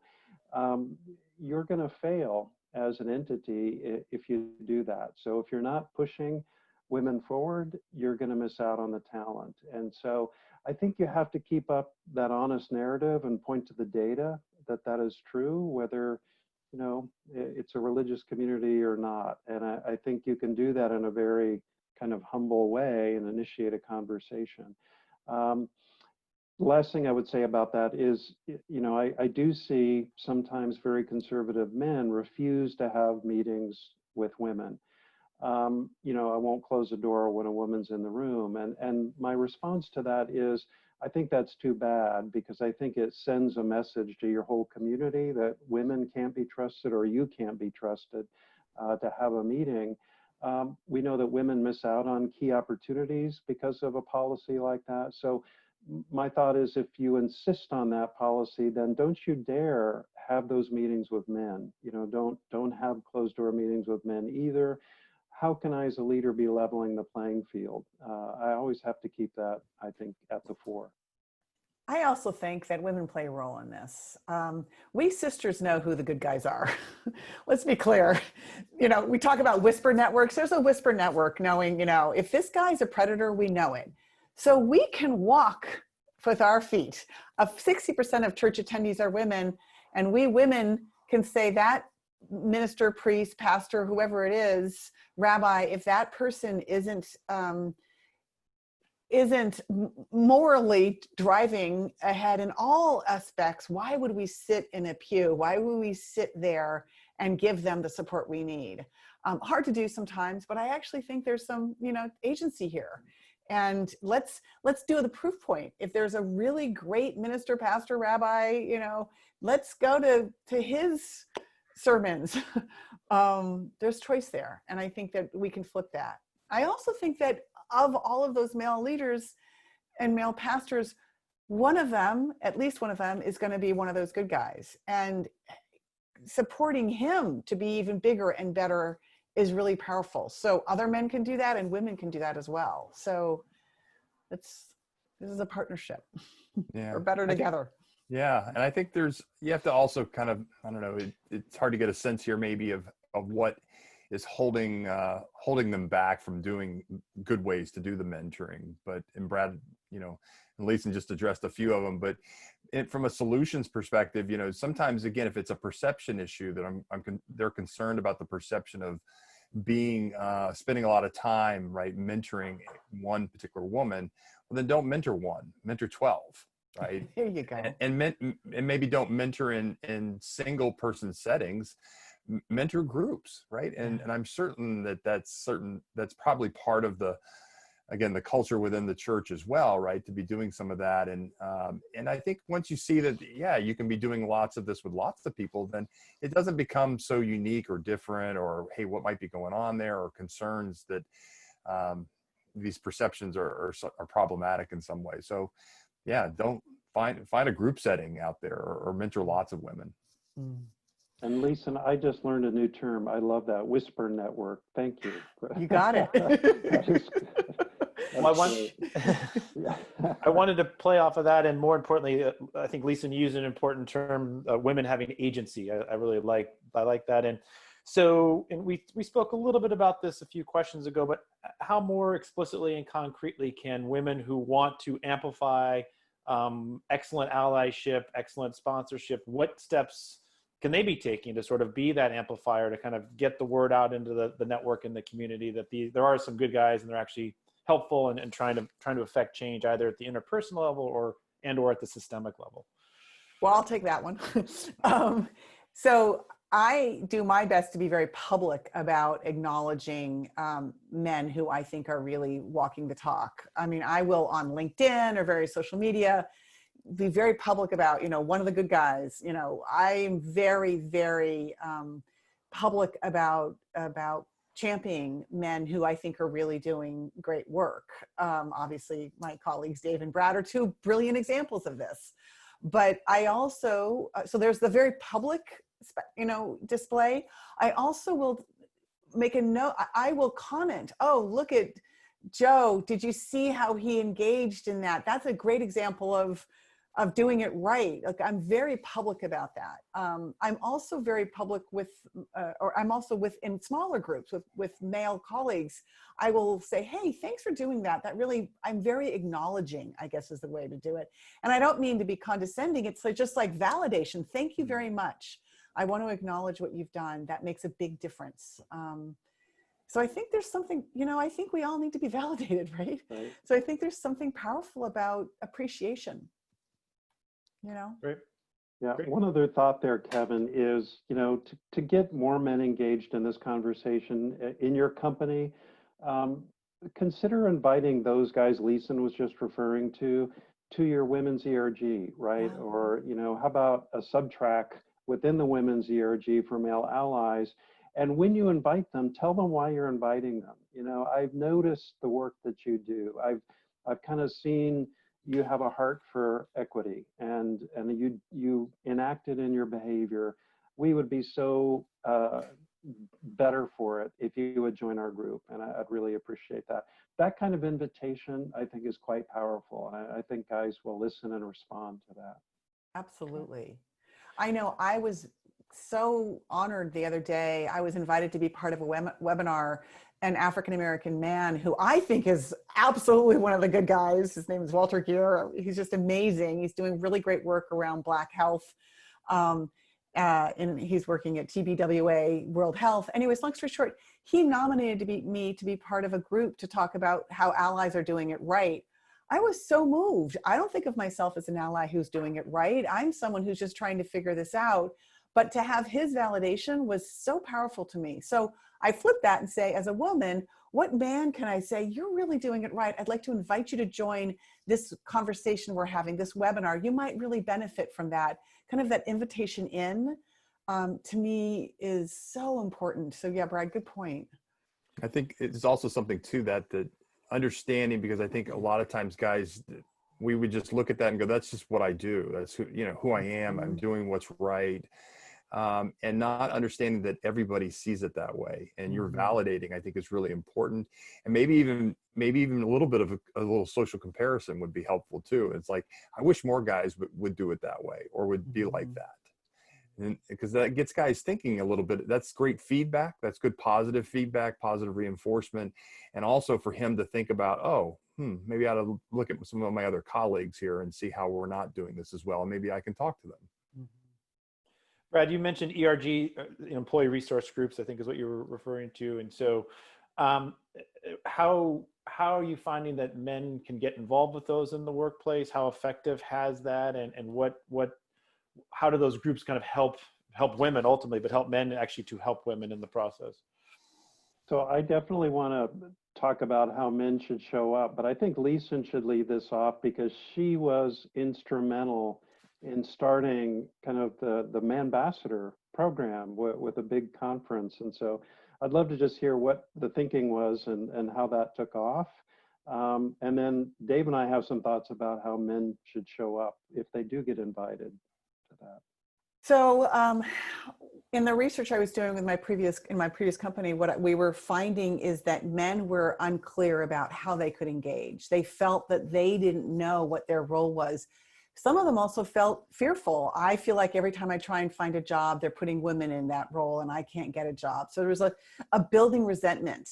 you're going to fail as an entity if you do that. So if you're not pushing women forward, you're going to miss out on the talent. And so I think you have to keep up that honest narrative and point to the data that is true, whether it's a religious community or not. And I think you can do that in a very kind of humble way and initiate a conversation. The last thing I would say about that is, I do see sometimes very conservative men refuse to have meetings with women. I won't close the door when a woman's in the room. And my response to that is, I think that's too bad, because I think it sends a message to your whole community that women can't be trusted or you can't be trusted to have a meeting. We know that women miss out on key opportunities because of a policy like that. So my thought is, if you insist on that policy, then don't you dare have those meetings with men. Don't have closed door meetings with men either. How can I as a leader be leveling the playing field? I always have to keep that, I think, at the fore. I also think that women play a role in this. We sisters know who the good guys are. Let's be clear. We talk about whisper networks. There's a whisper network knowing, if this guy's a predator, we know it. So we can walk with our feet. 60% of church attendees are women, and we women can say that minister, priest, pastor, whoever it is, rabbi, if that person isn't morally driving ahead in all aspects, why would we sit in a pew? Why would we sit there and give them the support we need? Hard to do sometimes, but I actually think there's some, agency here. And let's do the proof point. If there's a really great minister, pastor, rabbi, let's go to his sermons. There's choice there. And I think that we can flip that. I also think that of all of those male leaders and male pastors, one of them, at least one of them, is going to be one of those good guys. And supporting him to be even bigger and better is really powerful. So other men can do that and women can do that as well. So this is a partnership. Yeah. We're better together. Yeah. And I think you have to also kind of, I don't know, it's hard to get a sense here maybe of what is holding them back from doing good ways to do the mentoring. But, and Brad, and Lisen just addressed a few of them, but from a solutions perspective, sometimes again, if it's a perception issue that they're concerned about the perception of being spending a lot of time, right, mentoring one particular woman, well, then don't mentor one, mentor 12, right? There you go. And maybe don't mentor in single person settings, mentor groups, right? And I'm certain that that's probably part of the, again, the culture within the church as well, right? To be doing some of that. And I think once you see that, yeah, you can be doing lots of this with lots of people, then it doesn't become so unique or different, or, hey, what might be going on there, or concerns that these perceptions are problematic in some way. So yeah, don't find a group setting out there, or mentor lots of women. Mm. And Lisa, I just learned a new term. I love that, whisper network. Thank you. You got it. Well, I wanted to play off of that, and more importantly, I think Lisa used an important term: women having agency. I really like that, and so, and we spoke a little bit about this a few questions ago. But how more explicitly and concretely can women who want to amplify excellent allyship, excellent sponsorship, what steps can they be taking to sort of be that amplifier to kind of get the word out into the network and the community that there are some good guys and they're actually helpful and trying to affect change either at the interpersonal level or at the systemic level? Well, I'll take that one. So I do my best to be very public about acknowledging men who I think are really walking the talk. I mean, I will on LinkedIn or various social media be very public about, one of the good guys. I'm very, very public about championing men who I think are really doing great work. Obviously, my colleagues Dave and Brad are two brilliant examples of this. But I also, so there's the very public, display. I also will make a note. I will comment, oh, look at Joe. Did you see how he engaged in that? That's a great example of doing it right. Like, I'm very public about that. I'm also very public with, in smaller groups with male colleagues. I will say, hey, thanks for doing that. That really, I'm very acknowledging, I guess is the way to do it. And I don't mean to be condescending. It's just like validation. Thank you very much. I want to acknowledge what you've done. That makes a big difference. So I think there's something, I think we all need to be validated, right? So I think there's something powerful about appreciation. Great. Yeah. Great. One other thought there, Kevin, is, to get more men engaged in this conversation in your company, consider inviting those guys Lisen was just referring to your women's ERG, right? Wow. Or, how about a subtrack within the women's ERG for male allies? And when you invite them, tell them why you're inviting them. I've noticed the work that you do. I've kind of seen you have a heart for equity, and you enact it in your behavior. We would be so better for it if you would join our group, and I'd really appreciate that. That kind of invitation, I think, is quite powerful, and I think guys will listen and respond to that. Absolutely. I know I was so honored the other day. I was invited to be part of a webinar. An African-American man who I think is absolutely one of the good guys. His name is Walter Gear. He's just amazing. He's doing really great work around Black health. And he's working at TBWA World Health. Anyways, long story short, he nominated me to be part of a group to talk about how allies are doing it right. I was so moved. I don't think of myself as an ally who's doing it right. I'm someone who's just trying to figure this out. But to have his validation was so powerful to me. So I flip that and say, as a woman, what man can I say, you're really doing it right? I'd like to invite you to join this conversation we're having, this webinar. You might really benefit from that. Kind of that invitation in, to me, is so important. So yeah, Brad, good point. I think it's also something too that understanding, because I think a lot of times guys, we would just look at that and go, that's just what I do. That's who I am. I'm doing what's right. And not understanding that everybody sees it that way, and you're validating, I think, is really important. And maybe even a little bit of a little social comparison would be helpful too. It's like, I wish more guys would do it that way, or would be like that. And because that gets guys thinking a little bit. That's great feedback. That's good positive feedback, positive reinforcement. And also for him to think about, maybe I ought to look at some of my other colleagues here and see how we're not doing this as well. And maybe I can talk to them. Brad, you mentioned ERG, employee resource groups, I think is what you were referring to. And so um, how are you finding that men can get involved with those in the workplace? How effective has that? And how do those groups kind of help women ultimately, but help men actually to help women in the process? So I definitely want to talk about how men should show up, but I think Lisen should lead this off because she was instrumental in starting kind of the Manbassador program with a big conference. And so I'd love to just hear what the thinking was and how that took off. And then Dave and I have some thoughts about how men should show up if they do get invited to that. So in the research I was doing with in my previous company, what we were finding is that men were unclear about how they could engage. They felt that they didn't know what their role was. Some of them also felt fearful. I feel like every time I try and find a job, they're putting women in that role and I can't get a job. So there was a building resentment.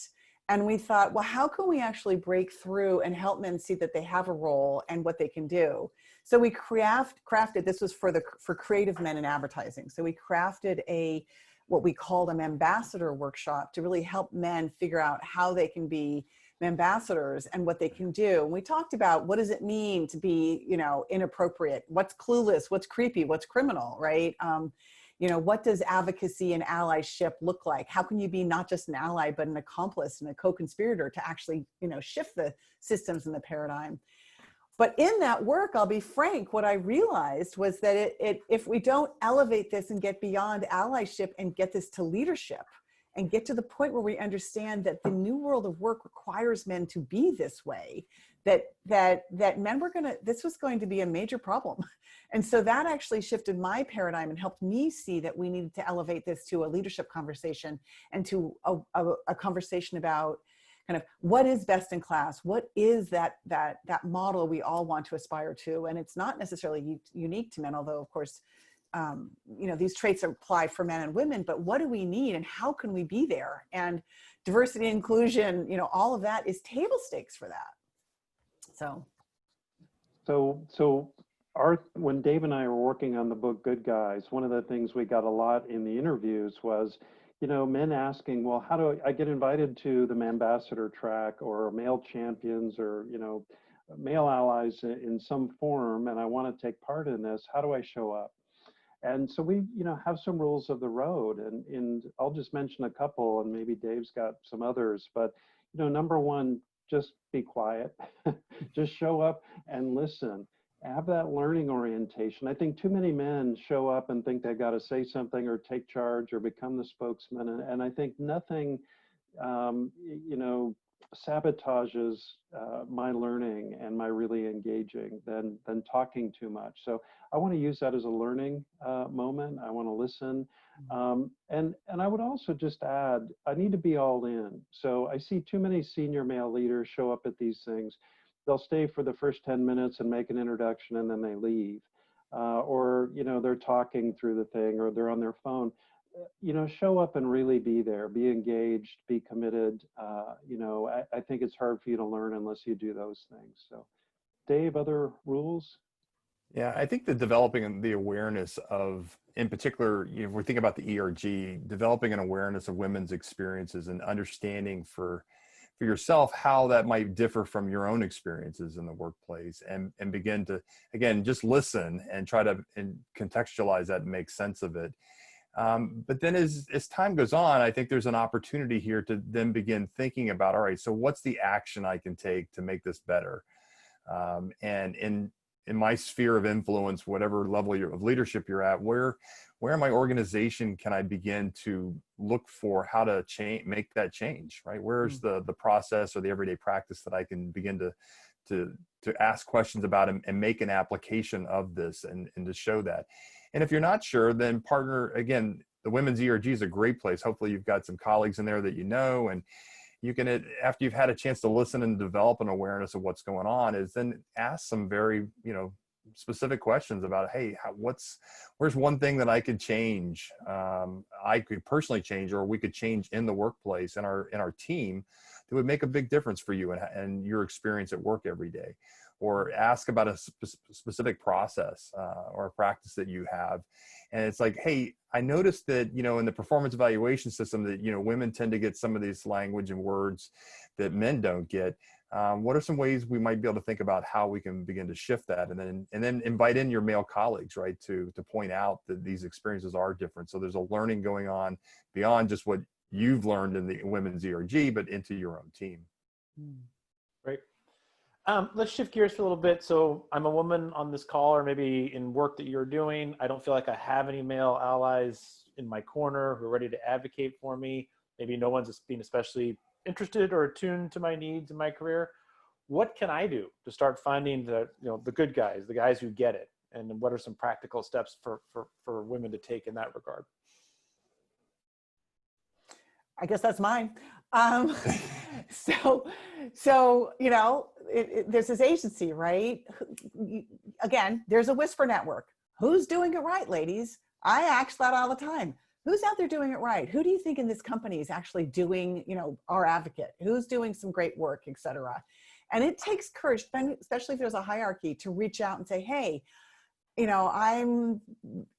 And we thought, well, how can we actually break through and help men see that they have a role and what they can do? So we crafted, this was for creative men in advertising. So we crafted what we called an ambassador workshop to really help men figure out how they can be ambassadors and what they can do. And we talked about what does it mean to be, inappropriate, what's clueless, what's creepy, what's criminal, right? What does advocacy and allyship look like? How can you be not just an ally, but an accomplice and a co-conspirator to actually, shift the systems and the paradigm? But in that work, I'll be frank, what I realized was that if we don't elevate this and get beyond allyship and get this to leadership and get to the point where we understand that the new world of work requires men to be this way, that men this was going to be a major problem. And so that actually shifted my paradigm and helped me see that we needed to elevate this to a leadership conversation and to a conversation about kind of what is best in class, what is that model we all want to aspire to. And it's not necessarily unique to men, although of course, these traits apply for men and women, but what do we need and how can we be there? And diversity, inclusion, all of that is table stakes for that. So when Dave and I were working on the book Good Guys, one of the things we got a lot in the interviews was, men asking, well, how do I get invited to the Manbassador track or male champions or, male allies in some form, and I want to take part in this. How do I show up? And so we, have some rules of the road, and I'll just mention a couple, and maybe Dave's got some others. But number one, just be quiet. Just show up and listen. Have that learning orientation. I think too many men show up and think they've got to say something or take charge or become the spokesman, and I think nothing, sabotages my learning and my really engaging than talking too much. So I want to use that as a learning moment. I want to listen. And I would also just add, I need to be all in. So I see too many senior male leaders show up at these things. They'll stay for the first 10 minutes and make an introduction and then they leave. Or, they're talking through the thing or they're on their phone. Show up and really be there, be engaged, be committed. I think it's hard for you to learn unless you do those things. So Dave, other rules? Yeah, I think that developing the awareness of, in particular, if we think about the ERG, developing an awareness of women's experiences and understanding for yourself how that might differ from your own experiences in the workplace, and begin to, again, just listen and try to contextualize that and make sense of it. But then as time goes on, I think there's an opportunity here to then begin thinking about, all right, so what's the action I can take to make this better? And in my sphere of influence, whatever level of leadership you're at, where in my organization can I begin to look for how to make that change, right? Where's the process or the everyday practice that I can begin to ask questions about and make an application of this and to show that. And if you're not sure, then partner, again, the Women's ERG is a great place. Hopefully you've got some colleagues in there that and you can, after you've had a chance to listen and develop an awareness of what's going on, is then ask some very, specific questions about, hey, where's one thing that I could change, I could personally change, or we could change in the workplace, in our team, that would make a big difference for you and your experience at work every day. Or ask about a specific process or a practice that you have. And it's like, hey, I noticed that, in the performance evaluation system that, women tend to get some of these language and words that men don't get. What are some ways we might be able to think about how we can begin to shift that, and then invite in your male colleagues, right, to point out that these experiences are different. So there's a learning going on beyond just what you've learned in the women's ERG, but into your own team. Great. Let's shift gears for a little bit. So I'm a woman on this call, or maybe in work that you're doing. I don't feel like I have any male allies in my corner who are ready to advocate for me. Maybe no one's being especially interested or attuned to my needs in my career. What can I do to start finding the good guys, the guys who get it? And what are some practical steps for women to take in that regard? I guess that's mine. So there's this agency, right? Again, there's a whisper network. Who's doing it right, ladies? I ask that all the time. Who's out there doing it right? Who do you think in this company is actually doing, our advocate? Who's doing some great work, et cetera? And it takes courage, especially if there's a hierarchy, to reach out and say, hey, I'm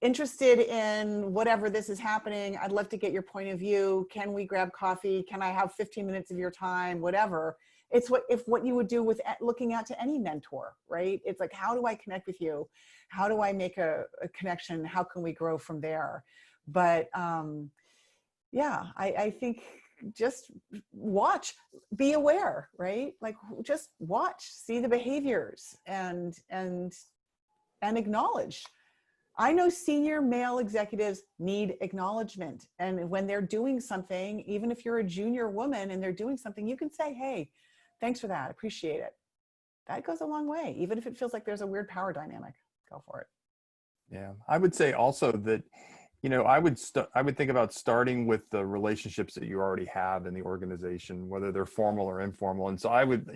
interested in whatever this is happening. I'd love to get your point of view. Can we grab coffee? Can I have 15 minutes of your time? Whatever. It's what you would do with looking out to any mentor, right? It's like, how do I connect with you? How do I make a connection? How can we grow from there? But I think just watch, be aware, right? Like just watch, see the behaviors and acknowledge. I know senior male executives need acknowledgement. And when they're doing something, even if you're a junior woman and they're doing something, you can say, hey, thanks for that. Appreciate it. That goes a long way. Even if it feels like there's a weird power dynamic, go for it. Yeah. I would say also that, I would think about starting with the relationships that you already have in the organization, whether they're formal or informal. And so I would,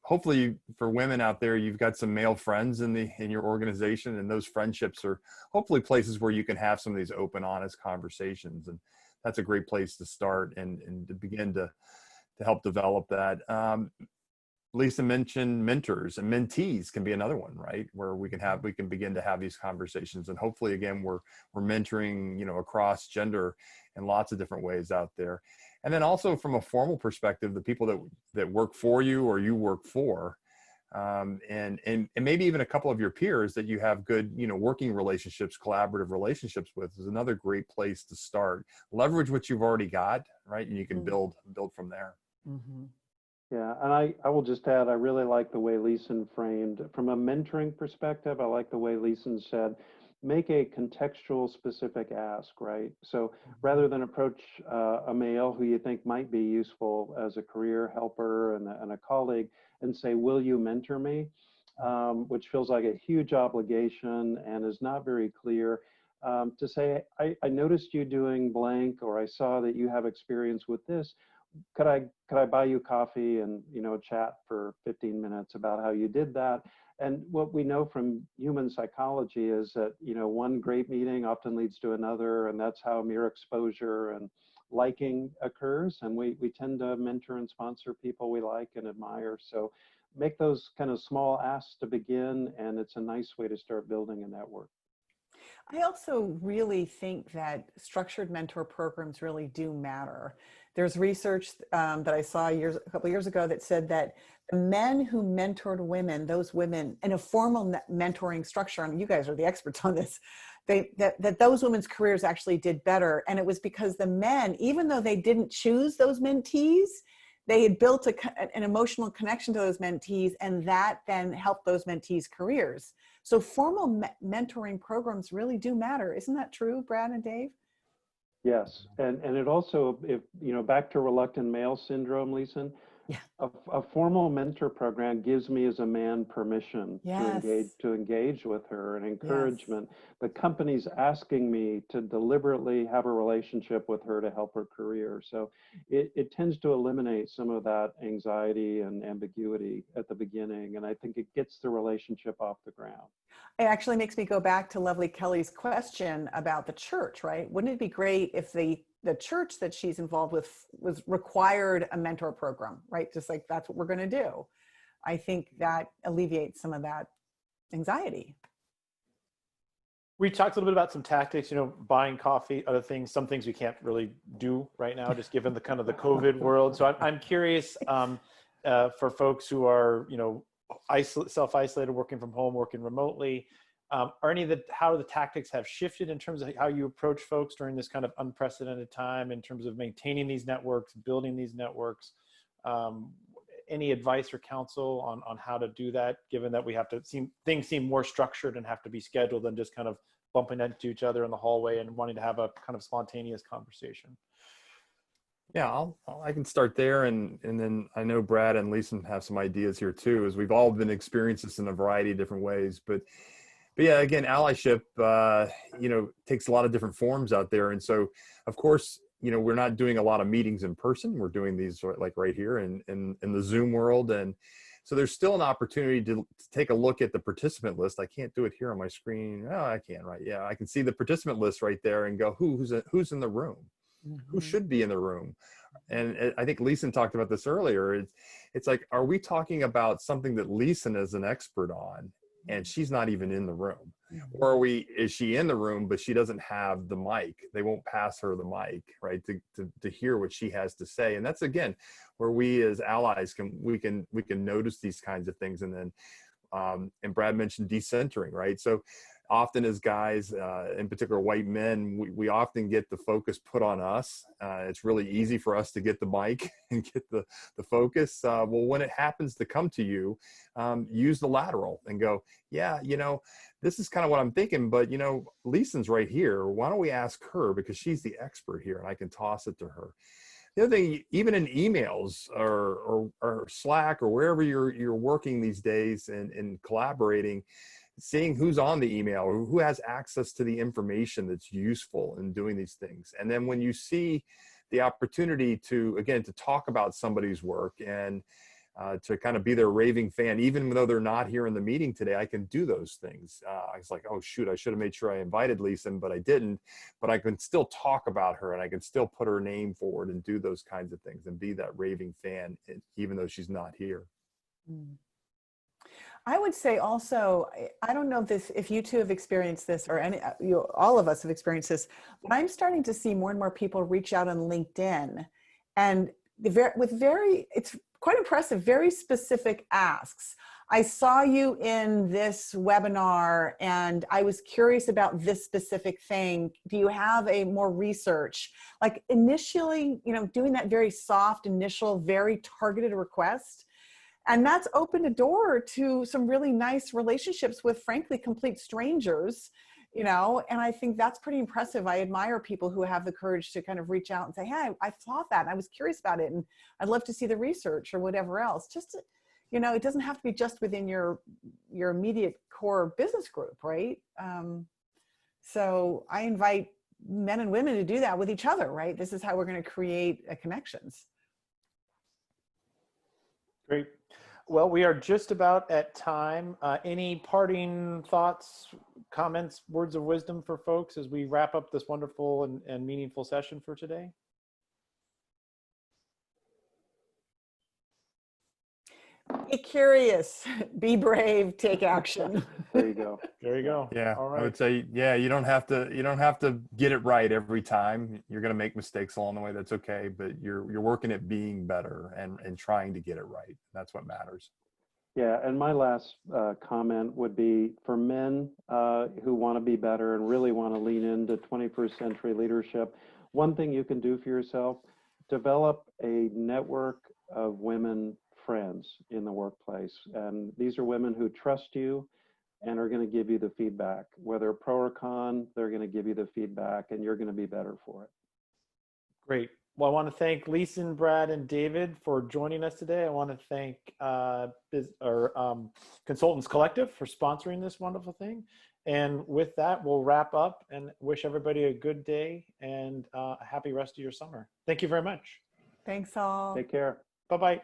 hopefully for women out there, you've got some male friends in your organization, and those friendships are hopefully places where you can have some of these open, honest conversations. And that's a great place to start and to begin to help develop that. Lisa mentioned mentors, and mentees can be another one, right? Where we can begin to have these conversations, and hopefully again, we're mentoring, across gender in lots of different ways out there. And then also from a formal perspective, the people that work for you or you work for, and maybe even a couple of your peers that you have good, working relationships, collaborative relationships with, is another great place to start. Leverage what you've already got, right? And you can build from there. Mm-hmm. Yeah, and I will just add, I really like the way Lisen framed, from a mentoring perspective, I like the way Lisen said, make a contextual specific ask, right? So rather than approach a male who you think might be useful as a career helper and a colleague and say, will you mentor me? Which feels like a huge obligation and is not very clear. To say, I noticed you doing blank, or I saw that you have experience with this. Could I buy you coffee and chat for 15 minutes about how you did that? And what we know from human psychology is that one great meeting often leads to another, and that's how mere exposure and liking occurs. And we tend to mentor and sponsor people we like and admire. So make those kind of small asks to begin, and it's a nice way to start building a network. I also really think that structured mentor programs really do matter. There's research that I saw a couple years ago that said that the men who mentored women, those women in a formal mentoring structure, and you guys are the experts on this, that those women's careers actually did better. And it was because the men, even though they didn't choose those mentees, they had built an emotional connection to those mentees, and that then helped those mentees' careers. So formal mentoring programs really do matter. Isn't that true, Brad and Dave? Yes, and it also, back to reluctant male syndrome, Lisen, Yeah. A formal mentor program gives me as a man permission Yes. to engage with her and Yes. encouragement. The company's asking me to deliberately have a relationship with her to help her career. So it tends to eliminate some of that anxiety and ambiguity at the beginning. And I think it gets the relationship off the ground. It actually makes me go back to Lovely Kelly's question about the church, right? Wouldn't it be great if the church that she's involved with was required a mentor program, right? Just like, that's what we're going to do. I think that alleviates some of that anxiety. We talked a little bit about some tactics, buying coffee, other things, some things we can't really do right now, just given the kind of the COVID world. So I'm curious for folks who are, self-isolated, working from home, working remotely, are how the tactics have shifted in terms of how you approach folks during this kind of unprecedented time in terms of maintaining these networks, building these networks? Any advice or counsel on how to do that, given that we have to things seem more structured and have to be scheduled than just kind of bumping into each other in the hallway and wanting to have a kind of spontaneous conversation? Yeah, I can start there, and then I know Brad and Lisa have some ideas here too, as we've all been experiencing this in a variety of different ways. But yeah, again, allyship, takes a lot of different forms out there, and so of course, we're not doing a lot of meetings in person. We're doing these like right here in the Zoom world, and so there's still an opportunity to take a look at the participant list. I can't do it here on my screen. Oh, I can, right? Yeah, I can see the participant list right there and go, who's in the room. Who should be in the room? And I think Lisen talked about this earlier. It's like, are we talking about something that Lisen is an expert on and she's not even in the room? Or is she in the room, but she doesn't have the mic? They won't pass her the mic, right? To hear what she has to say. And that's, again, where we as allies we can notice these kinds of things. And then, and Brad mentioned decentering, right? So often as guys, in particular white men, we often get the focus put on us. It's really easy for us to get the mic and get the focus. Well, when it happens to come to you, use the lateral and go, yeah, this is kind of what I'm thinking, but Lisen's right here. Why don't we ask her, because she's the expert here and I can toss it to her. The other thing, even in emails or Slack or wherever you're working these days and collaborating, seeing who's on the email or who has access to the information that's useful in doing these things. And then when you see the opportunity to talk about somebody's work and to kind of be their raving fan, even though they're not here in the meeting today, I can do those things. I was like, oh shoot, I should have made sure I invited Lisen, but I didn't. But I can still talk about her and I can still put her name forward and do those kinds of things and be that raving fan, even though she's not here. I would say also, I don't know if you two have experienced this, or all of us have experienced this, but I'm starting to see more and more people reach out on LinkedIn, and it's quite impressive, very specific asks. I saw you in this webinar and I was curious about this specific thing. Do you have a more research? Like initially, doing that very soft initial, very targeted request. And that's opened a door to some really nice relationships with, frankly, complete strangers, and I think that's pretty impressive. I admire people who have the courage to kind of reach out and say, hey, I thought that and I was curious about it and I'd love to see the research or whatever else. Just to, it doesn't have to be just within your immediate core business group, right? So I invite men and women to do that with each other, right? This is how we're going to create connections. Great. Well, we are just about at time. Any parting thoughts, comments, words of wisdom for folks as we wrap up this wonderful and meaningful session for today? Be curious, be brave, take action. There you go. There you go. Yeah, All right. I would say, yeah, you don't have to get it right every time. You're going to make mistakes along the way. That's okay. But you're working at being better and trying to get it right. That's what matters. Yeah, and my last comment would be for men who want to be better and really want to lean into 21st century leadership. One thing you can do for yourself, develop a network of women friends in the workplace. And these are women who trust you and are going to give you the feedback. Whether pro or con, they're going to give you the feedback and you're going to be better for it. Great. Well, I want to thank Lisen, Brad, and David for joining us today. I want to thank Consultants Collective for sponsoring this wonderful thing. And with that, we'll wrap up and wish everybody a good day and a happy rest of your summer. Thank you very much. Thanks all. Take care. Bye-bye.